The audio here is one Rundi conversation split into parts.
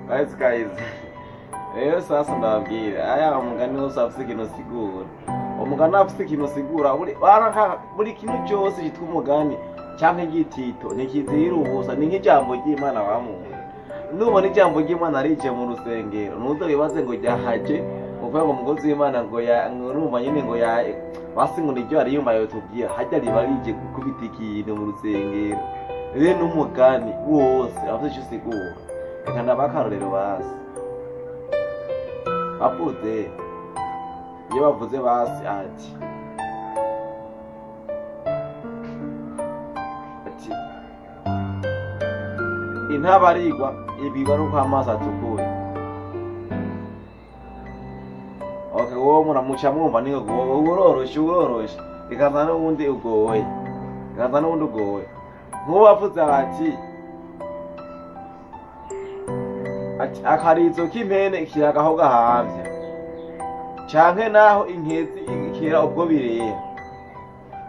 guys. Rero sasa ndababwira aya umugani wose afite ikintu sigura. Umugani afite ikintu sigura buri kintu cyose cyitwa umugani cyangwa igitito nikizira ubusa ni nk'ijambo ry'Imana bamuntu. Nubona ijambo ry'Imana rije mu rusengero nuzo bibaze ngo ryahaje uvuga ngo umugozi w'Imana ngo urumva nyine ngo basi ngo niryo ari yumva yotubwira hajya riba rije gukubita ikintu mu rusengero. Rero n'umugani wose afite icyo sigura. Reka ndabakarorero basi bavuze iyo bavuze basi ati intabarigwa ibigwa nuko amazi atukuye. Okay, wowe muramuca mwumva ni ngo uroroshe ikaza n'ubundi ugoye nk'uwo bavuze ati akarizo k'impene kiragaho gahamvya canke naho inkezi ikira ubwo bireha.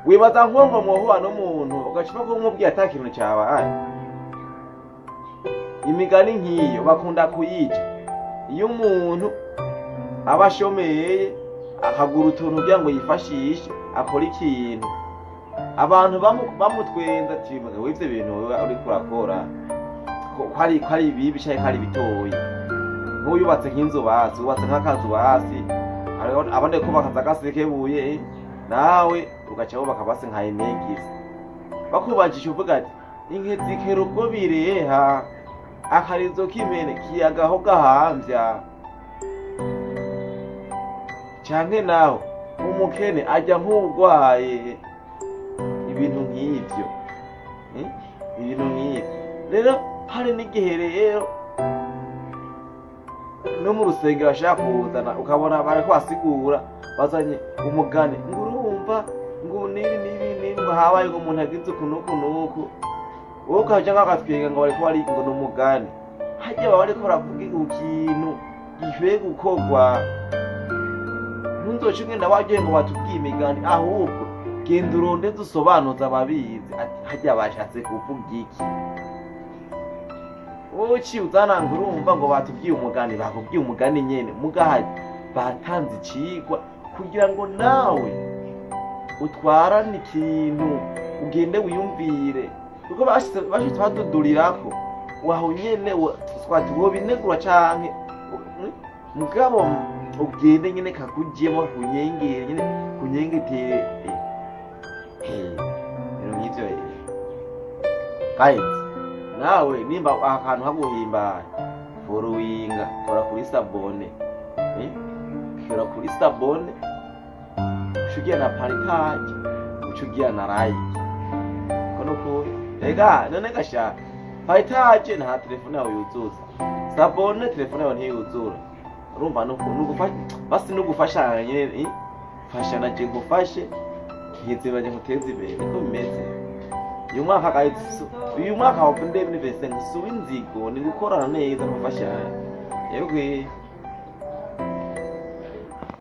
Wibaza nkongo mwohuba n'umuntu ugacipa kumubwira ata kintu cyabaye. Imigani nk'iyo bakunda kuyica iyo umuntu aba ashomeye akagura utuntu kugira ngo yifashishe akora ikintu abantu bamutwenza ati mugabo ivyo bintu uri kurakora kwari bibi cyane kwari bitoyi. Nk'uyubatse nk'inzu basi ubatse nk'akazu basi abande ko bakaza gasekebuye nawe ugaca bubaka basi nka enegisi bakubajije uvuga ati inkezi kero ubwo bireha akarizo k'impene kiyagaho gahamvya canke naho umukene ajya nk'urwaye. Ibintu nk'ivyo rero hari n'igihe rero no mu rusengero ashaka kuzana ukabona bariko basigura bazanye umugani ngo urumva ngo nibi ngo habaye ngo umuntu agize ukuntu wowe ukaja nk'agatwenga ngo bariko bari ngo n'umugani hajya baba bariko baravuga ikintu gikwiye gukorwa. Ntunzoce ugenda wagiye ngo batubwiye imigani ahubwo genda uronde dusobanuza ababizi ati hajya bashatse kuvuga iki. Wowe uzana ngo urumva ngo batubwiye umugani bakubwiye umugani nyene mugahaye batanze icigwa kugira ngo nawe utwarane ikintu ugende wiyumvire kuko bashitse badudurirako waho nyene twati wo binegura canke mugabo ugende nyene kakujyemo kunyengere nyene kunyengetere nk'ivyo guys. Nawe nimba akantu haguhimbaye followinga kora kuri sabone ushugiye na partage ushugiye na like kono ko ega none gasha partage na telefone yawe yuzuza sabone telefone yawe ntiyuzura. Urumva nugufasha basi nugufasha nyene fasha na je gufashe kize baje muteze imbere ko bimeze. Uyu mwaka wa 2025 suwinzigo ni gukorana neza mufashanya. Yego